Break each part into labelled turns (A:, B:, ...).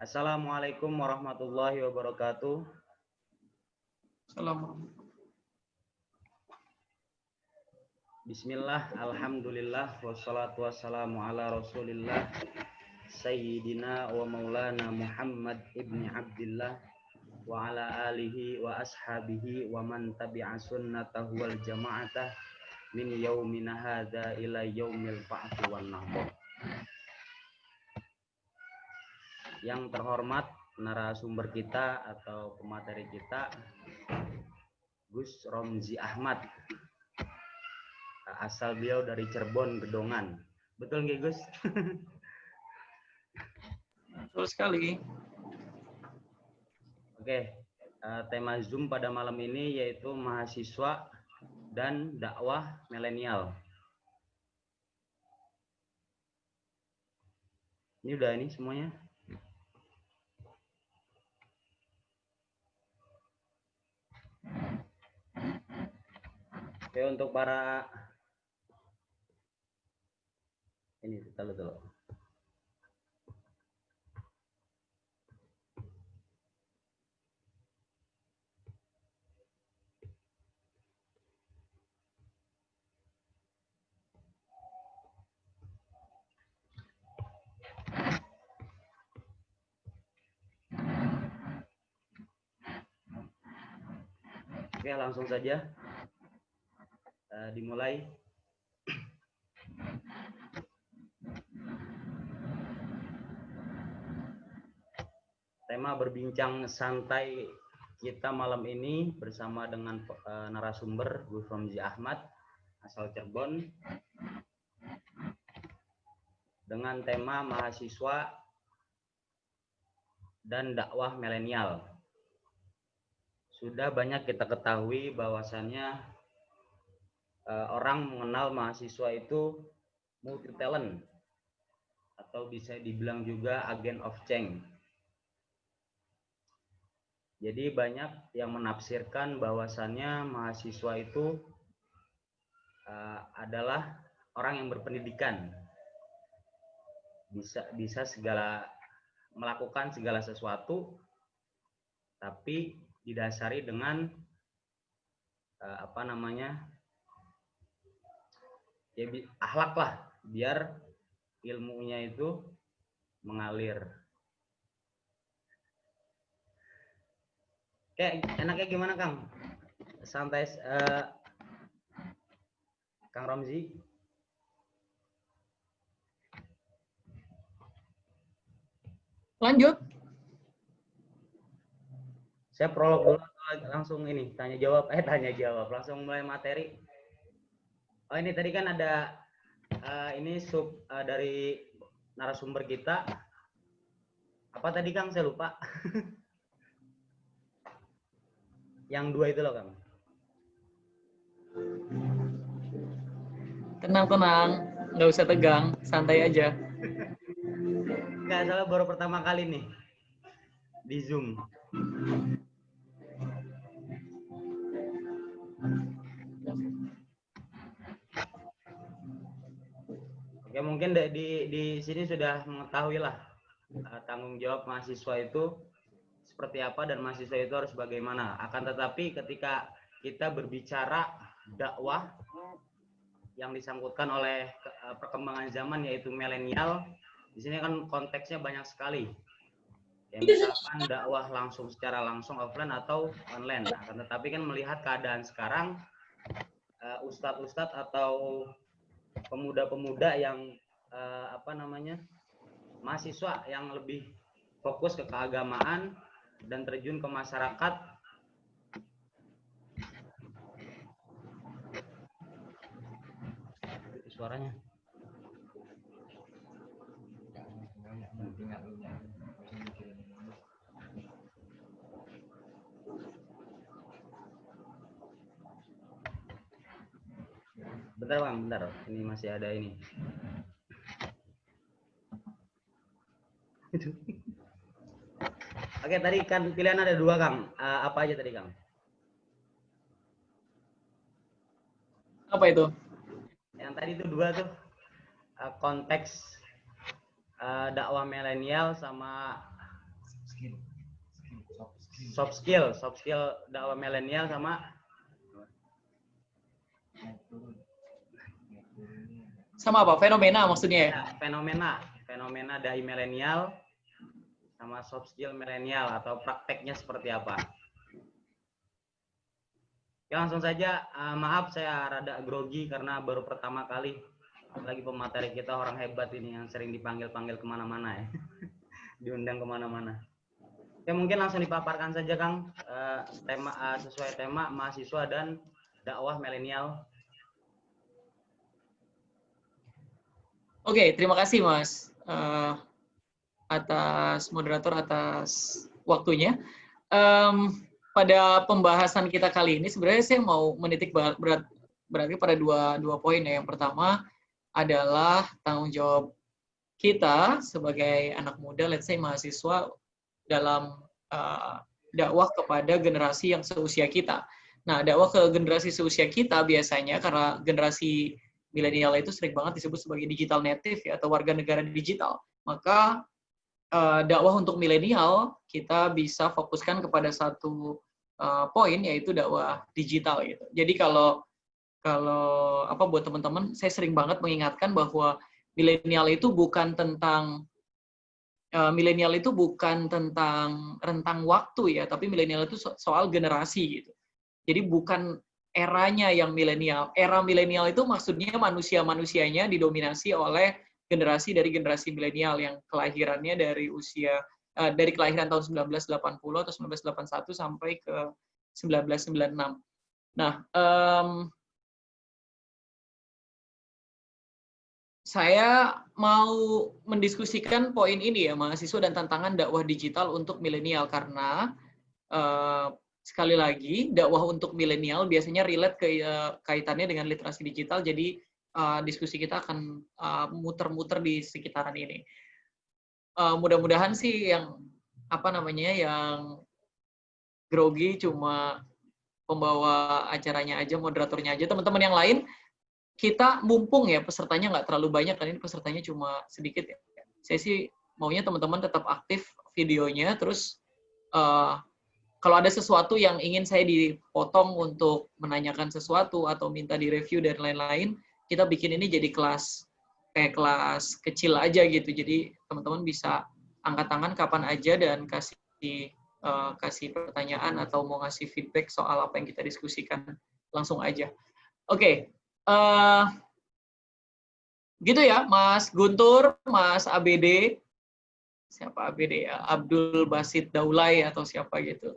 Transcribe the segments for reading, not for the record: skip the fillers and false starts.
A: Assalamualaikum warahmatullahi wabarakatuh.
B: Assalamualaikum.
A: Bismillah, alhamdulillah, wassalatu wassalamu ala rasulillah, sayyidina wa maulana Muhammad ibni Abdillah, wa ala alihi wa ashabihi wa man tabi'a sunnatahu wal jama'atah min yaumina hadha ila yaumil ba'thi wan nahdah. Yang terhormat narasumber kita atau pemateri kita, Gus Romzi Ahmad. Asal beliau dari Cirebon, Gedongan. Betul nggak, Gus?
B: Betul sekali.
A: Oke, tema Zoom pada malam ini yaitu mahasiswa dan dakwah milenial. Ini udah ini semuanya. Oke, untuk para ini kita lihat dulu. Oke, langsung saja dimulai. Tema berbincang santai kita malam ini bersama dengan narasumber Gus Romzi Ahmad asal Cirebon dengan tema mahasiswa dan dakwah milenial. Sudah banyak kita ketahui bahwasannya orang mengenal mahasiswa itu multi talent atau bisa dibilang juga agent of change. Jadi banyak yang menafsirkan bahwasannya mahasiswa itu adalah orang yang berpendidikan, bisa melakukan segala sesuatu, tapi didasari dengan akhlak lah, biar ilmunya itu mengalir. Oke, enaknya gimana Kang? Santai, Kang Romzi.
B: Lanjut.
A: Saya prolog dulu atau langsung ini tanya jawab, langsung mulai materi. Oh, ini tadi kan ada ini dari narasumber kita. Apa tadi Kang? Saya lupa. Yang dua itu loh Kang.
B: Tenang, nggak usah tegang, santai aja.
A: Nggak salah, baru pertama kali nih di Zoom. Oke, mungkin di sini sudah mengetahui lah tanggung jawab mahasiswa itu seperti apa dan mahasiswa itu harus bagaimana. Akan tetapi ketika kita berbicara dakwah yang disangkutkan oleh perkembangan zaman yaitu milenial, di sini kan konteksnya banyak sekali. Ya, misalkan dakwah secara langsung offline atau online. Akan tetapi kan melihat keadaan sekarang, ustadz-ustadz atau pemuda-pemuda yang mahasiswa yang lebih fokus ke keagamaan dan terjun ke masyarakat. Suaranya. Bentar Bang, bentar. Ini masih ada ini. Oke, tadi kan pilihan ada dua Kang. Apa aja tadi Kang?
B: Apa itu?
A: Yang tadi itu dua tuh, konteks dakwah milenial sama soft skill dakwah milenial
B: sama apa? Fenomena maksudnya ya?
A: Fenomena dai milenial sama soft skill milenial atau prakteknya seperti apa. Ya langsung saja, maaf saya rada grogi karena baru pertama kali, apalagi pemateri kita orang hebat ini yang sering dipanggil-panggil kemana-mana ya, diundang kemana-mana. Ya mungkin langsung dipaparkan saja Kang, sesuai tema mahasiswa dan dakwah milenial.
B: Oke, terima kasih Mas atas moderator atas waktunya. Pada pembahasan kita kali ini sebenarnya saya mau menitik berarti pada dua poin ya. Yang pertama adalah tanggung jawab kita sebagai anak muda, let's say mahasiswa, dalam dakwah kepada generasi yang seusia kita. Nah, dakwah ke generasi seusia kita biasanya karena generasi milenial itu sering banget disebut sebagai digital native ya, atau warga negara digital. Maka dakwah untuk milenial kita bisa fokuskan kepada satu poin, yaitu dakwah digital gitu. Jadi kalau buat teman-teman, saya sering banget mengingatkan bahwa milenial itu bukan tentang rentang waktu ya, tapi milenial itu soal generasi gitu. Jadi bukan eranya yang milenial. Era milenial itu maksudnya manusia-manusianya didominasi oleh generasi milenial yang kelahirannya dari kelahiran tahun 1980 atau 1981 sampai ke 1996. Nah, saya mau mendiskusikan poin ini ya, mahasiswa dan tantangan dakwah digital untuk milenial, karena sekali lagi dakwah untuk milenial biasanya relate kaitannya dengan literasi digital, jadi diskusi kita akan muter-muter di sekitaran ini. Mudah-mudahan sih yang yang grogi cuma pembawa acaranya aja, moderatornya aja. Teman-teman yang lain, kita mumpung ya pesertanya nggak terlalu banyak, kan ini pesertanya cuma sedikit ya. Saya sih maunya teman-teman tetap aktif videonya, terus kalau ada sesuatu yang ingin saya dipotong untuk menanyakan sesuatu atau minta direview dan lain-lain, kita bikin ini jadi kelas kecil aja gitu. Jadi teman-teman bisa angkat tangan kapan aja dan kasih pertanyaan atau mau ngasih feedback soal apa yang kita diskusikan, langsung aja. Oke. Gitu ya, Mas Guntur, Mas ABD, siapa ABD ya? Abdul Basit Daulay atau siapa gitu.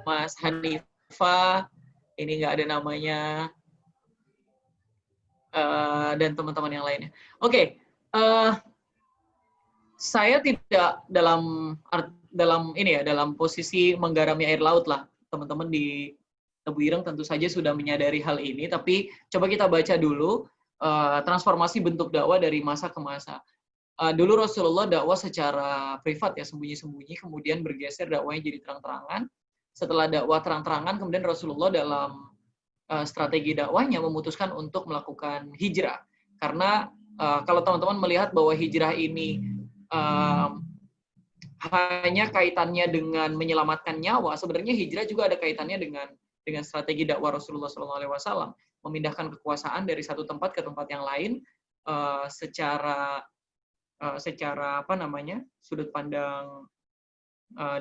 B: Mas Hanifa, ini nggak ada namanya, dan teman-teman yang lainnya. Oke, saya tidak dalam posisi menggarami air laut lah. Teman-teman di Tebu Ireng tentu saja sudah menyadari hal ini, tapi coba kita baca dulu transformasi bentuk dakwah dari masa ke masa. Dulu Rasulullah dakwah secara privat ya, sembunyi-sembunyi, kemudian bergeser dakwahnya jadi terang-terangan. Setelah dakwah terang-terangan, kemudian Rasulullah dalam strategi dakwahnya memutuskan untuk melakukan hijrah. Karena kalau teman-teman melihat bahwa hijrah ini hanya kaitannya dengan menyelamatkan nyawa, sebenarnya hijrah juga ada kaitannya dengan strategi dakwah Rasulullah SAW, memindahkan kekuasaan dari satu tempat ke tempat yang lain secara sudut pandang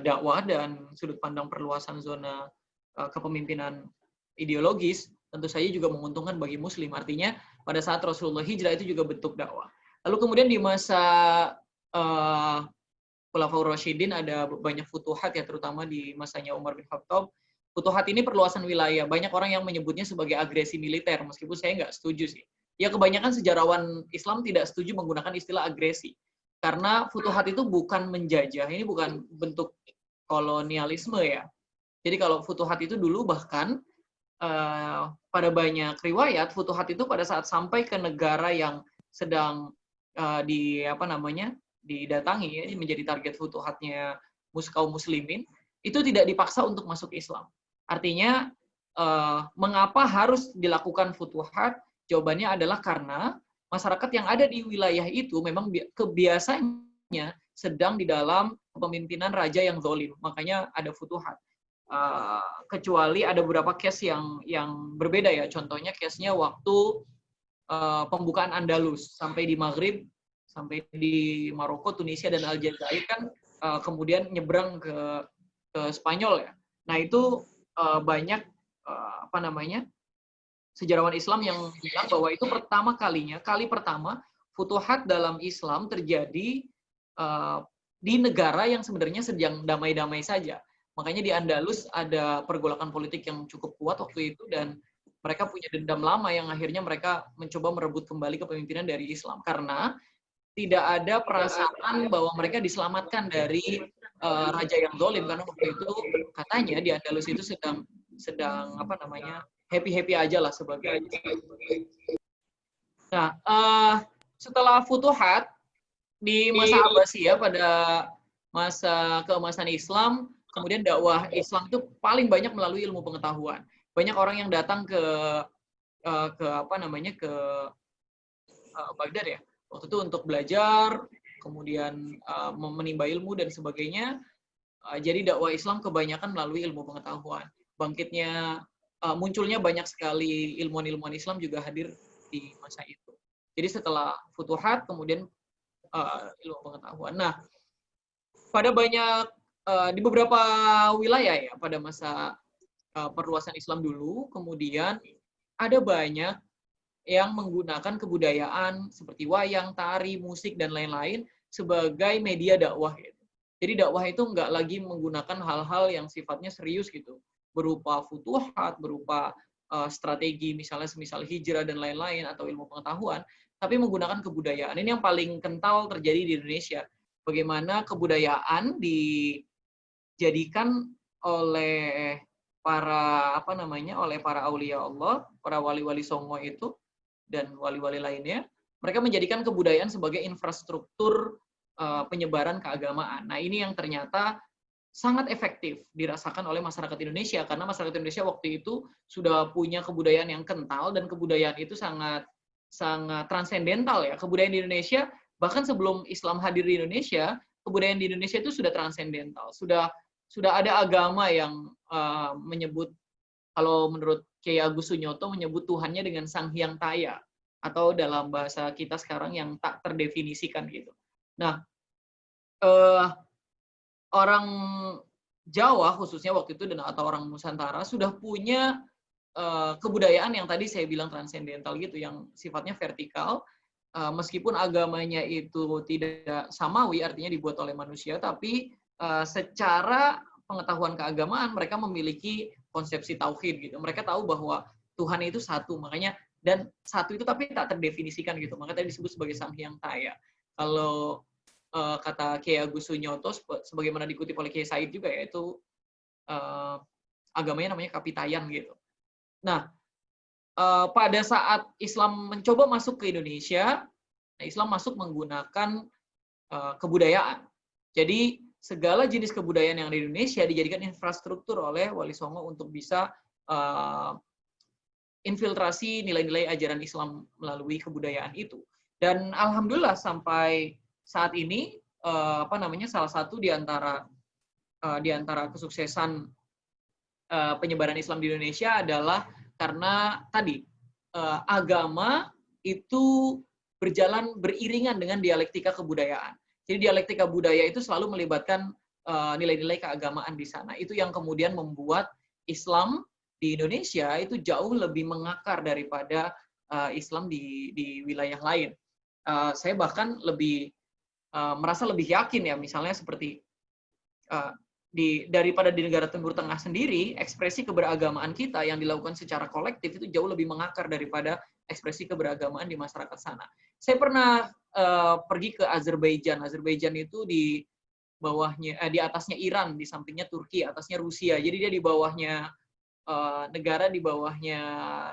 B: dakwah dan sudut pandang perluasan zona kepemimpinan ideologis, tentu saja juga menguntungkan bagi Muslim. Artinya pada saat Rasulullah hijrah itu juga bentuk dakwah. Lalu kemudian di masa Khulafaur Rasyidin ada banyak futuhat ya, terutama di masanya Umar bin Khattab. Futuhat ini perluasan wilayah. Banyak orang yang menyebutnya sebagai agresi militer, meskipun saya nggak setuju sih. Ya kebanyakan sejarawan Islam tidak setuju menggunakan istilah agresi. Karena futuhat itu bukan menjajah, ini bukan bentuk kolonialisme ya. Jadi kalau futuhat itu dulu bahkan pada banyak riwayat, futuhat itu pada saat sampai ke negara yang sedang didatangi ya, menjadi target futuhatnya kaum muslimin, itu tidak dipaksa untuk masuk Islam. Artinya mengapa harus dilakukan futuhat? Jawabannya adalah karena masyarakat yang ada di wilayah itu memang kebiasaannya sedang di dalam kepemimpinan raja yang zalim. Makanya ada futuhat. Kecuali ada beberapa case yang berbeda ya. Contohnya case-nya waktu pembukaan Andalus sampai di Maghrib, sampai di Maroko, Tunisia dan Aljazair kan kemudian nyebrang ke Spanyol ya. Nah itu banyak sejarawan Islam yang bilang bahwa itu kali pertama futuhat dalam Islam terjadi di negara yang sebenarnya sedang damai-damai saja. Makanya di Andalus ada pergolakan politik yang cukup kuat waktu itu dan mereka punya dendam lama yang akhirnya mereka mencoba merebut kembali kepemimpinan dari Islam karena tidak ada perasaan bahwa mereka diselamatkan dari raja yang zalim karena waktu itu katanya di Andalus itu sedang happy aja lah sebagai. Nah, setelah futuhat di masa Abbasiyah pada masa keemasan Islam, kemudian dakwah Islam itu paling banyak melalui ilmu pengetahuan. Banyak orang yang datang ke Baghdad ya, waktu itu untuk belajar, kemudian menimba ilmu dan sebagainya. Jadi dakwah Islam kebanyakan melalui ilmu pengetahuan. Munculnya banyak sekali ilmuwan-ilmuwan Islam juga hadir di masa itu. Jadi setelah futuhat, kemudian ilmu pengetahuan. Nah, di beberapa wilayah ya pada masa perluasan Islam dulu, kemudian ada banyak yang menggunakan kebudayaan seperti wayang, tari, musik dan lain-lain sebagai media dakwah. Gitu. Jadi dakwah itu nggak lagi menggunakan hal-hal yang sifatnya serius gitu, berupa futuhat, berupa strategi misalnya semisal hijrah dan lain-lain atau ilmu pengetahuan, tapi menggunakan kebudayaan. Ini yang paling kental terjadi di Indonesia. Bagaimana kebudayaan dijadikan oleh para aulia Allah, para wali-wali songo itu dan wali-wali lainnya, mereka menjadikan kebudayaan sebagai infrastruktur penyebaran keagamaan. Nah, ini yang ternyata sangat efektif dirasakan oleh masyarakat Indonesia karena masyarakat Indonesia waktu itu sudah punya kebudayaan yang kental dan kebudayaan itu sangat transendental ya. Kebudayaan di Indonesia bahkan sebelum Islam hadir di Indonesia, kebudayaan di Indonesia itu sudah transendental. Sudah ada agama yang menyebut, kalau menurut Kiai Agus Sunyoto, menyebut Tuhannya dengan Sang Hyang Taya, atau dalam bahasa kita sekarang yang tak terdefinisikan gitu. Nah, orang Jawa khususnya waktu itu atau orang Nusantara sudah punya kebudayaan yang tadi saya bilang transendental gitu, yang sifatnya vertikal, meskipun agamanya itu tidak samawi, artinya dibuat oleh manusia, tapi secara pengetahuan keagamaan mereka memiliki konsepsi tauhid gitu. Mereka tahu bahwa Tuhan itu satu, makanya dan satu itu tapi tak terdefinisikan gitu. Makanya tadi disebut sebagai Sang Hyang Taya. Kalau kata Kiai Agus Sunyoto, sebagaimana dikutip oleh Kiai Said juga, yaitu agamanya namanya Kapitayan gitu. Nah, pada saat Islam mencoba masuk ke Indonesia, Islam masuk menggunakan kebudayaan. Jadi segala jenis kebudayaan yang ada di Indonesia dijadikan infrastruktur oleh Wali Songo untuk bisa infiltrasi nilai-nilai ajaran Islam melalui kebudayaan itu. Dan alhamdulillah sampai saat ini salah satu di antara kesuksesan penyebaran Islam di Indonesia adalah karena tadi agama itu berjalan beriringan dengan dialektika kebudayaan. Jadi dialektika budaya itu selalu melibatkan nilai-nilai keagamaan di sana. Itu yang kemudian membuat Islam di Indonesia itu jauh lebih mengakar daripada Islam di wilayah lain. Saya bahkan merasa lebih yakin ya, misalnya seperti daripada di negara Timur Tengah sendiri, ekspresi keberagamaan kita yang dilakukan secara kolektif itu jauh lebih mengakar daripada ekspresi keberagamaan di masyarakat sana. Saya pernah pergi ke Azerbaijan. Azerbaijan itu di atasnya Iran, di sampingnya Turki, atasnya Rusia. Jadi dia di bawahnya negara di bawahnya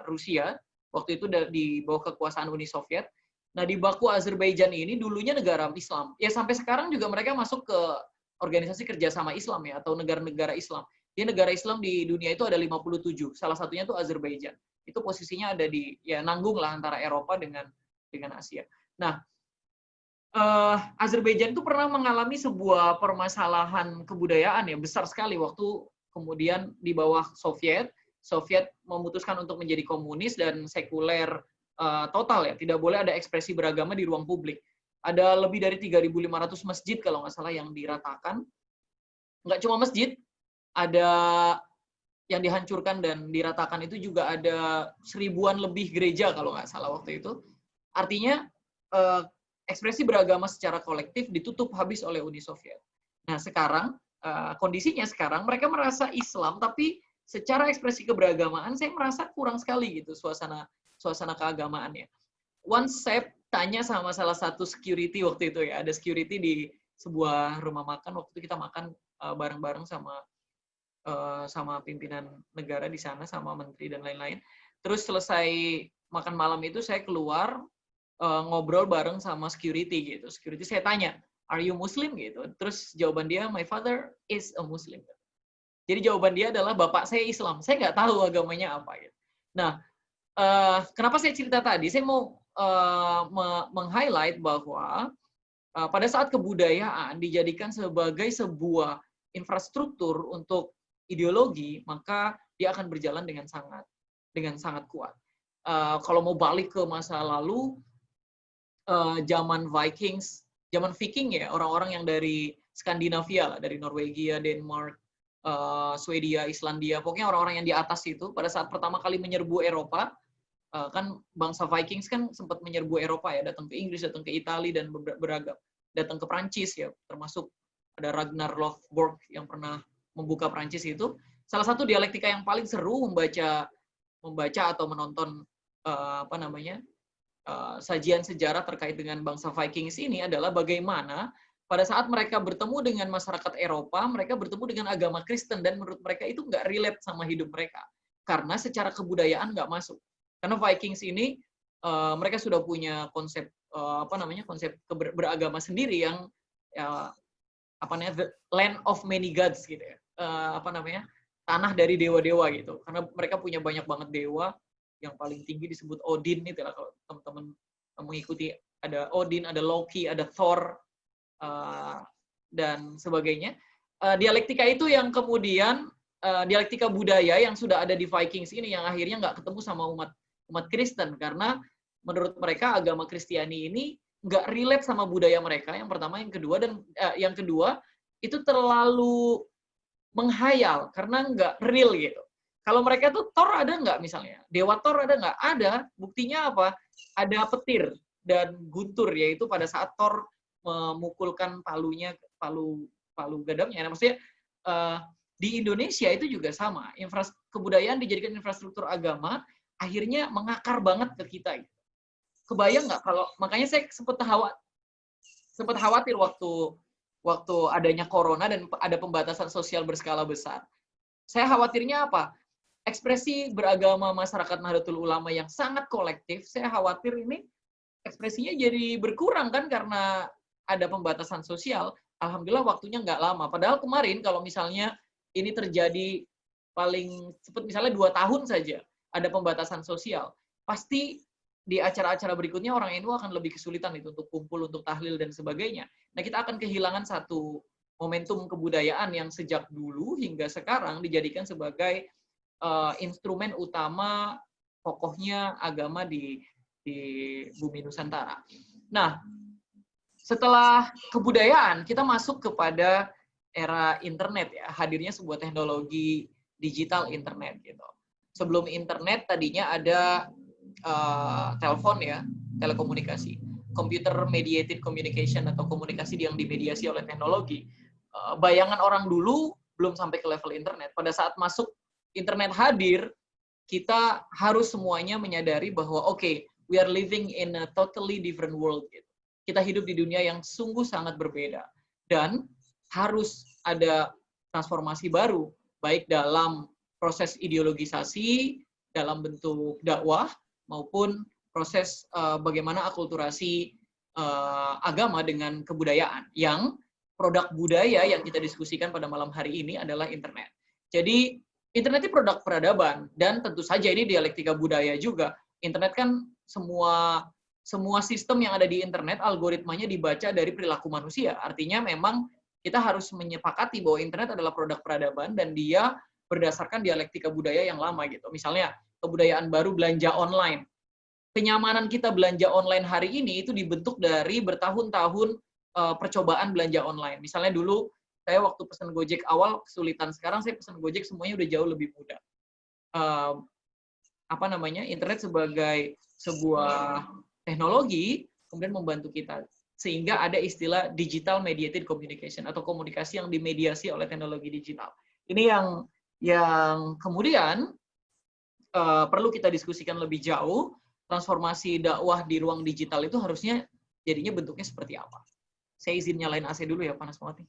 B: Rusia. Waktu itu di bawah kekuasaan Uni Soviet. Nah, di Baku Azerbaijan ini dulunya negara Islam. Ya sampai sekarang juga mereka masuk ke organisasi kerjasama Islam ya, atau negara-negara Islam. Di negara Islam di dunia itu ada 57. Salah satunya itu Azerbaijan. Itu posisinya ada nanggung lah antara Eropa dengan Asia. Nah, Azerbaijan itu pernah mengalami sebuah permasalahan kebudayaan ya besar sekali waktu kemudian di bawah Soviet memutuskan untuk menjadi komunis dan sekuler total ya, tidak boleh ada ekspresi beragama di ruang publik. Ada lebih dari 3.500 masjid kalau nggak salah yang diratakan. Nggak cuma masjid, ada yang dihancurkan dan diratakan itu juga ada 1000-an lebih gereja kalau nggak salah waktu itu. Artinya ekspresi beragama secara kolektif ditutup habis oleh Uni Soviet. Nah sekarang kondisinya sekarang mereka merasa Islam tapi secara ekspresi keberagamaan saya merasa kurang sekali gitu suasana keagamaannya. Once saya tanya sama salah satu security waktu itu ya, ada security di sebuah rumah makan waktu itu kita makan bareng-bareng sama pimpinan negara di sana, sama menteri dan lain-lain. Terus selesai makan malam itu saya keluar ngobrol bareng sama security gitu. Security saya tanya, "Are you Muslim?" gitu. Terus jawaban dia, "My father is a Muslim." Jadi jawaban dia adalah bapak saya Islam. Saya nggak tahu agamanya apa gitu. Nah, kenapa saya cerita tadi? Saya mau meng-highlight bahwa pada saat kebudayaan dijadikan sebagai sebuah infrastruktur untuk ideologi, maka dia akan berjalan dengan sangat kuat. Kalau mau balik ke masa lalu, zaman Vikings, zaman Viking ya, orang-orang yang dari Skandinavia lah, dari Norwegia, Denmark, Swedia, Islandia, pokoknya orang-orang yang di atas itu pada saat pertama kali menyerbu Eropa, kan bangsa Vikings kan sempat menyerbu Eropa ya, datang ke Inggris, datang ke Italia dan beragam, datang ke Prancis ya, termasuk ada Ragnar Lothbrok yang pernah membuka Prancis itu. Salah satu dialektika yang paling seru membaca atau menonton sajian sejarah terkait dengan bangsa Vikings ini adalah bagaimana pada saat mereka bertemu dengan masyarakat Eropa, mereka bertemu dengan agama Kristen dan menurut mereka itu nggak relate sama hidup mereka karena secara kebudayaan nggak masuk. Karena Vikings ini mereka sudah punya konsep konsep beragama sendiri yang the land of many gods gitu ya. Tanah dari dewa-dewa gitu. Karena mereka punya banyak banget dewa, yang paling tinggi disebut Odin itu lah kalau teman-teman mengikuti, ada Odin, ada Loki, ada Thor dan sebagainya. Dialektika itu yang kemudian dialektika budaya yang sudah ada di Vikings ini yang akhirnya nggak ketemu sama umat Kristen karena menurut mereka agama Kristiani ini nggak relate sama budaya mereka, yang pertama, yang kedua itu terlalu menghayal karena nggak real gitu. Kalau mereka tuh Thor ada nggak misalnya? Dewa Thor ada nggak? Ada. Buktinya apa? Ada petir dan guntur, yaitu pada saat Thor memukulkan palu gadamnya. Nah, maksudnya di Indonesia itu juga sama. Kebudayaan dijadikan infrastruktur agama, akhirnya mengakar banget ke kita. Kebayang nggak kalau, makanya saya sempat khawatir waktu adanya corona dan ada pembatasan sosial berskala besar. Saya khawatirnya apa? Ekspresi beragama masyarakat Nahdlatul Ulama yang sangat kolektif, saya khawatir ini ekspresinya jadi berkurang kan karena ada pembatasan sosial. Alhamdulillah waktunya nggak lama. Padahal kemarin kalau misalnya ini terjadi paling cepat misalnya 2 tahun saja ada pembatasan sosial, pasti di acara-acara berikutnya orang NU akan lebih kesulitan itu untuk kumpul, untuk tahlil dan sebagainya. Nah, kita akan kehilangan satu momentum kebudayaan yang sejak dulu hingga sekarang dijadikan sebagai instrumen utama pokoknya agama di bumi Nusantara. Nah, setelah kebudayaan, kita masuk kepada era internet ya, hadirnya sebuah teknologi digital internet gitu. Sebelum internet tadinya ada telepon ya, telekomunikasi, computer mediated communication atau komunikasi yang dimediasi oleh teknologi. Bayangan orang dulu belum sampai ke level internet. Pada saat masuk internet hadir, kita harus semuanya menyadari bahwa we are living in a totally different world. Gitu. Kita hidup di dunia yang sungguh sangat berbeda. Dan harus ada transformasi baru, baik dalam proses ideologisasi, dalam bentuk dakwah, maupun proses bagaimana akulturasi agama dengan kebudayaan. Yang produk budaya yang kita diskusikan pada malam hari ini adalah internet. Jadi, internet itu produk peradaban, dan tentu saja ini dialektika budaya juga. Internet kan semua semua sistem yang ada di internet, algoritmanya dibaca dari perilaku manusia. Artinya memang kita harus menyepakati bahwa internet adalah produk peradaban dan dia berdasarkan dialektika budaya yang lama gitu. Misalnya, kebudayaan baru belanja online. Kenyamanan kita belanja online hari ini itu dibentuk dari bertahun-tahun percobaan belanja online. Misalnya dulu, saya waktu pesan Gojek awal kesulitan. Sekarang saya pesan Gojek semuanya udah jauh lebih mudah. Internet sebagai sebuah teknologi kemudian membantu kita sehingga ada istilah digital mediated communication atau komunikasi yang dimediasi oleh teknologi digital. Ini yang kemudian perlu kita diskusikan lebih jauh. Transformasi dakwah di ruang digital itu harusnya jadinya bentuknya seperti apa. Saya izin nyalain AC dulu ya, panas banget nih.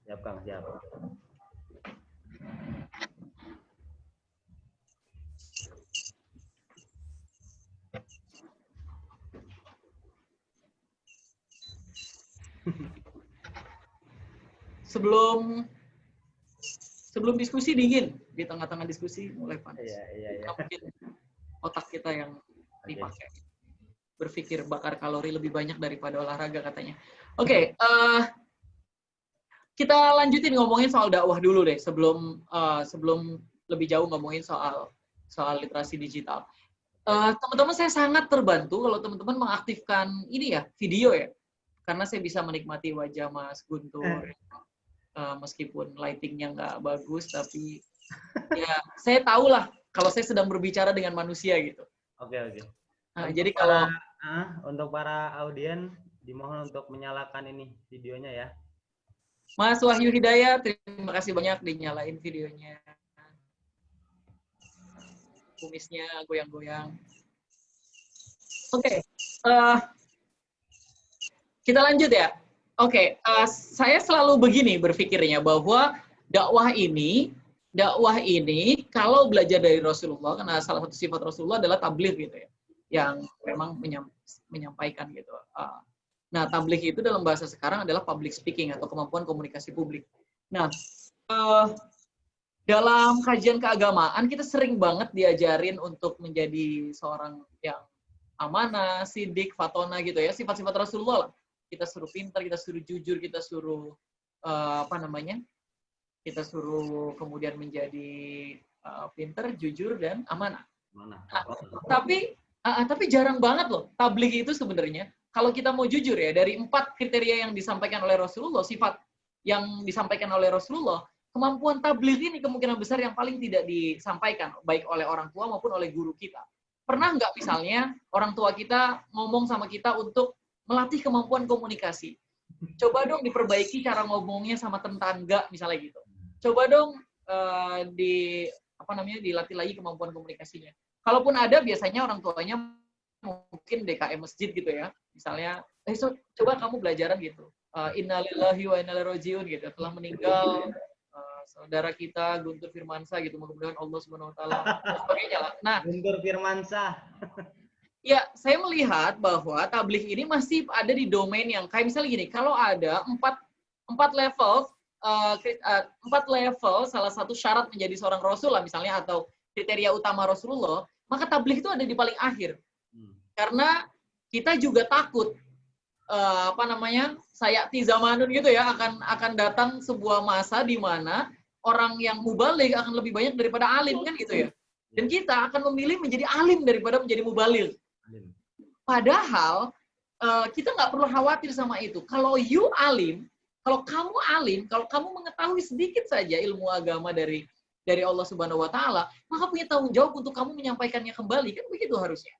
A: Siap, Kang, siap.
B: Sebelum diskusi dingin, di tengah-tengah diskusi mulai panas.
A: Iya.
B: Mungkin otak kita yang dipakai. Berpikir bakar kalori lebih banyak daripada olahraga katanya. Oke, kita lanjutin ngomongin soal dakwah dulu deh sebelum lebih jauh ngomongin soal literasi digital. Teman-teman, saya sangat terbantu kalau teman-teman mengaktifkan ini ya, video ya. Karena saya bisa menikmati wajah Mas Guntur. Meskipun lightingnya nggak bagus, tapi ya saya tahu lah kalau saya sedang berbicara dengan manusia gitu.
A: Oke.
B: Jadi kalau
A: untuk para audien dimohon untuk menyalakan ini videonya ya.
B: Mas Wahyu Hidayat, terima kasih banyak dinyalain videonya. Kumisnya goyang-goyang. Oke, kita lanjut ya. Oke, saya selalu begini berpikirnya bahwa dakwah ini kalau belajar dari Rasulullah, karena salah satu sifat Rasulullah adalah tabligh gitu ya, yang memang menyampaikan gitu. Nah, tabligh itu dalam bahasa sekarang adalah public speaking atau kemampuan komunikasi publik. Nah, dalam kajian keagamaan kita sering banget diajarin untuk menjadi seorang yang amanah, sidik, fatona gitu ya, sifat-sifat Rasulullah lah. Kita suruh pintar, kita suruh jujur, kita suruh kita suruh kemudian menjadi pintar, jujur dan amanah. Tapi jarang banget loh tabligh itu sebenarnya. Kalau kita mau jujur ya, dari 4 kriteria yang disampaikan oleh Rasulullah, sifat yang disampaikan oleh Rasulullah, kemampuan tabligh ini kemungkinan besar yang paling tidak disampaikan baik oleh orang tua maupun oleh guru kita. Pernah nggak misalnya orang tua kita ngomong sama kita untuk melatih kemampuan komunikasi? Coba dong diperbaiki cara ngomongnya sama tetangga misalnya gitu. Coba dong dilatih lagi kemampuan komunikasinya. Kalaupun ada, biasanya orang tuanya mungkin DKM masjid gitu ya. Misalnya, coba kamu belajaran gitu. Innalillahi wa inna ilaihi rajiun gitu. Telah meninggal saudara kita Guntur Firmansyah gitu. Mudah-mudahan Allah Subhanahu wa taala sebagainya lah. Nah,
A: Guntur Firmansyah.
B: Ya, saya melihat bahwa tabligh ini masih ada di domain yang kayak misalnya gini, kalau ada 4 level salah satu syarat menjadi seorang rasul lah misalnya atau kriteria utama Rasulullah, maka tabligh itu ada di paling akhir. Karena kita juga takut sayati zamanun gitu ya, akan datang sebuah masa di mana orang yang mubaligh akan lebih banyak daripada alim kan gitu ya. Dan kita akan memilih menjadi alim daripada menjadi mubaligh. Padahal kita nggak perlu khawatir sama itu. Kalau kamu alim, kalau kamu mengetahui sedikit saja ilmu agama dari Allah Subhanahu wa taala, maka punya tanggung jawab untuk kamu menyampaikannya kembali, kan begitu harusnya.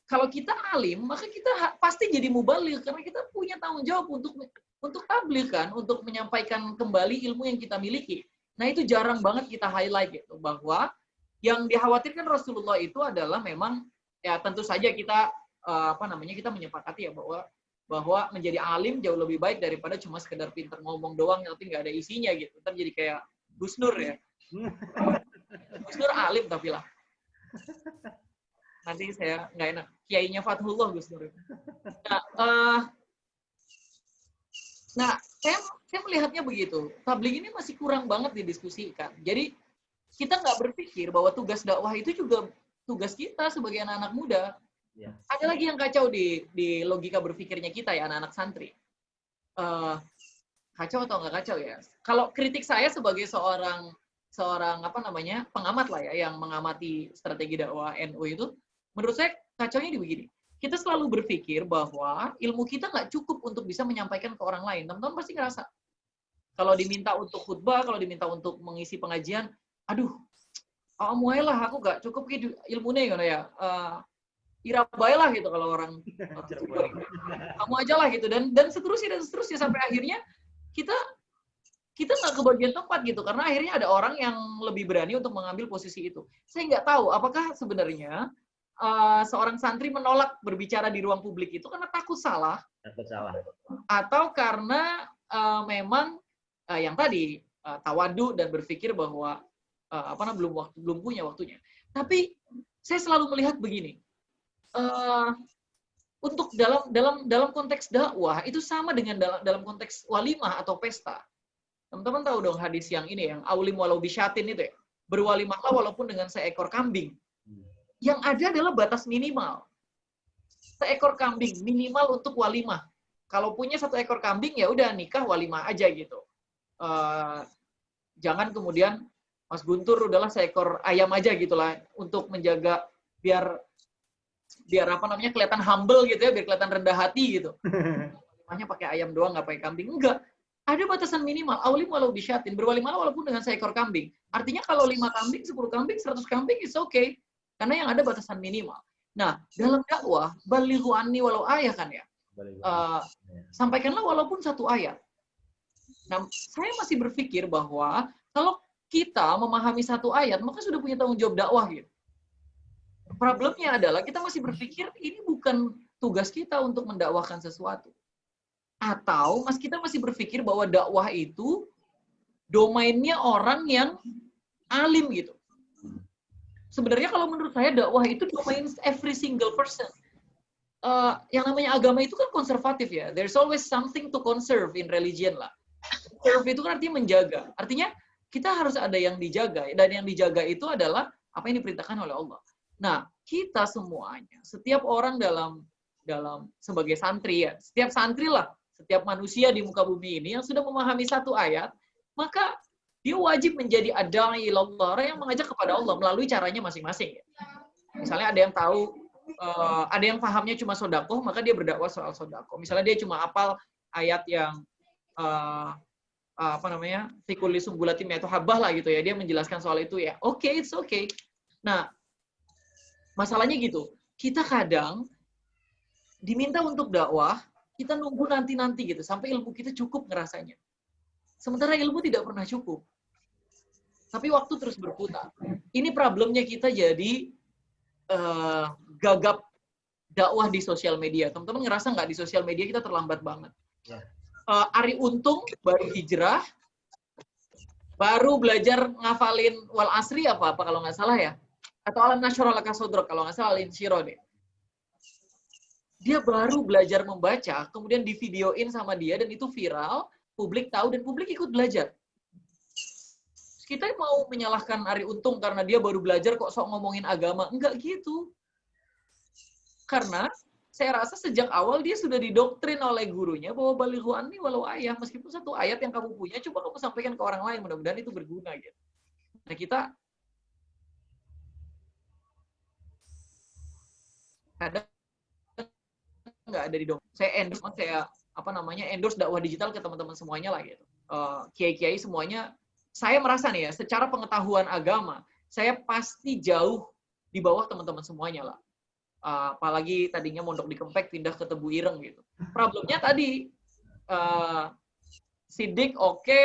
B: Kalau kita alim, maka kita pasti jadi mubaligh karena kita punya tanggung jawab untuk tabligh kan, untuk menyampaikan kembali ilmu yang kita miliki. Nah, itu jarang banget kita highlight gitu, bahwa yang dikhawatirkan Rasulullah itu adalah memang ya tentu saja kita kita menyepakati ya bahwa menjadi alim jauh lebih baik daripada cuma sekedar pintar ngomong doang tapi nggak ada isinya gitu. Ntar jadi kayak Gus Nur ya. Gus Nur alim tapi lah. Nanti saya nggak enak. Kiainya Fathullah Gus Nur. Nah, saya melihatnya begitu. Tabligh ini masih kurang banget didiskusikan. Jadi kita nggak berpikir bahwa tugas dakwah itu juga tugas kita sebagai anak-anak muda.
A: Ya.
B: Ada lagi yang kacau di logika berpikirnya kita ya, anak-anak santri. Kacau atau nggak kacau ya? Kalau kritik saya sebagai seorang pengamat lah ya, yang mengamati strategi dakwah NU itu, menurut saya kacaunya di begini. Kita selalu berpikir bahwa ilmu kita nggak cukup untuk bisa menyampaikan ke orang lain. Teman-teman pasti ngerasa. Kalau diminta untuk khutbah, kalau diminta untuk mengisi pengajian, aduh, mulai lah, aku nggak cukup gitu ilmunya gitu ya. Irabai lah gitu kalau orang kamu aja lah gitu, dan seterusnya sampai akhirnya kita nggak kebagian tempat gitu, karena akhirnya ada orang yang lebih berani untuk mengambil posisi itu. Saya nggak tahu apakah sebenarnya seorang santri menolak berbicara di ruang publik itu karena takut salah, atau karena memang yang tadi tawadu dan berpikir bahwa belum punya waktunya. Tapi saya selalu melihat begini, untuk dalam konteks dakwah itu sama dengan dalam konteks walimah atau pesta. Teman-teman tahu dong hadis yang ini, yang aulim walau bisyatin itu ya, berwalimahlah walaupun dengan seekor kambing. Yang ada adalah batas minimal. Seekor kambing minimal untuk walimah. Kalau punya 1 ekor kambing ya udah nikah walimah aja gitu. Jangan kemudian Mas Guntur udahlah seekor ayam aja gitulah untuk menjaga biar kelihatan humble gitu ya, biar kelihatan rendah hati gitu. Walimahnya pakai ayam doang, nggak pakai kambing. Enggak. Ada batasan minimal, aulim walau bisyatin, berwalimah walaupun dengan seekor kambing. Artinya kalau 5 kambing, 10 kambing, 100 kambing, it's okay. Karena yang ada batasan minimal. Nah, dalam dakwah, balighu anni walau ayah kan ya. Sampaikanlah walaupun 1 ayat. Nah, saya masih berpikir bahwa kalau kita memahami 1 ayat, maka sudah punya tanggung jawab dakwah gitu. Problemnya adalah kita masih berpikir ini bukan tugas kita untuk mendakwahkan sesuatu. Atau kita masih berpikir bahwa dakwah itu domainnya orang yang alim gitu. Sebenarnya kalau menurut saya dakwah itu domain every single person. Yang namanya agama itu kan konservatif ya. There's always something to conserve in religion lah. Conserve itu kan artinya menjaga. Artinya kita harus ada yang dijaga. Dan yang dijaga itu adalah apa yang diperintahkan oleh Allah. Nah, kita semuanya, setiap orang dalam sebagai santri ya, setiap santri lah, setiap manusia di muka bumi ini yang sudah memahami 1 ayat, maka dia wajib menjadi ad-da'i ilallah, orang yang mengajak kepada Allah melalui caranya masing-masing. Misalnya ada yang tahu, ada yang pahamnya cuma sodakoh, maka dia berdakwah soal sodakoh. Misalnya dia cuma hafal ayat yang fikuli sumbulatim yaitu habbah lah gitu ya, dia menjelaskan soal itu ya. Oke, it's okay. Nah, masalahnya gitu, kita kadang diminta untuk dakwah, kita nunggu nanti gitu, sampai ilmu kita cukup ngerasanya. Sementara ilmu tidak pernah cukup. Tapi waktu terus berputar. Ini problemnya kita jadi gagap dakwah di sosial media. Teman-teman ngerasa nggak di sosial media kita terlambat banget? Ari Untung baru hijrah, baru belajar ngafalin wal asri apa kalau nggak salah ya. Atau alam nasyara laka sodrok, kalau nggak salah al-insyirah deh. Dia baru belajar membaca, kemudian divideoin sama dia, dan itu viral, publik tahu, dan publik ikut belajar. Kita mau menyalahkan Ari Untung karena dia baru belajar kok sok ngomongin agama. Enggak gitu. Karena saya rasa sejak awal dia sudah didoktrin oleh gurunya bahwa balighu anni walau ayah, meskipun 1 ayat yang kamu punya, coba kamu sampaikan ke orang lain, mudah-mudahan itu berguna gitu. Nah, kita kadang nggak ada di dong. Saya endorse dakwah digital ke teman-teman semuanya lah gitu. Kiai-kiai semuanya, saya merasa nih ya, secara pengetahuan agama, saya pasti jauh di bawah teman-teman semuanya lah. Apalagi tadinya mondok di Kempek pindah ke Tebu Ireng gitu. Problemnya tadi sidik oke,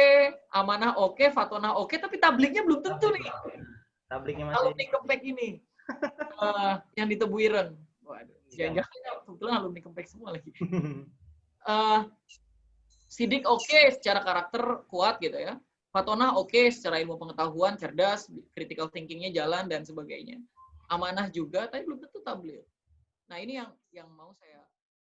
B: amanah oke, fatonah oke, tapi tabliknya belum tentu nih.
A: Tabliknya
B: Kalau
A: masih
B: di Kempek ini yang di Tebu Ireng. Waduh, jangan-jangan kebetulan alumni Kempek semua lagi. Sidik oke, secara karakter kuat gitu ya. Fatonah oke, secara ilmu pengetahuan cerdas, critical thinking-nya jalan dan sebagainya. Amanah juga, tapi belum tentu tabligh. Nah, ini yang mau saya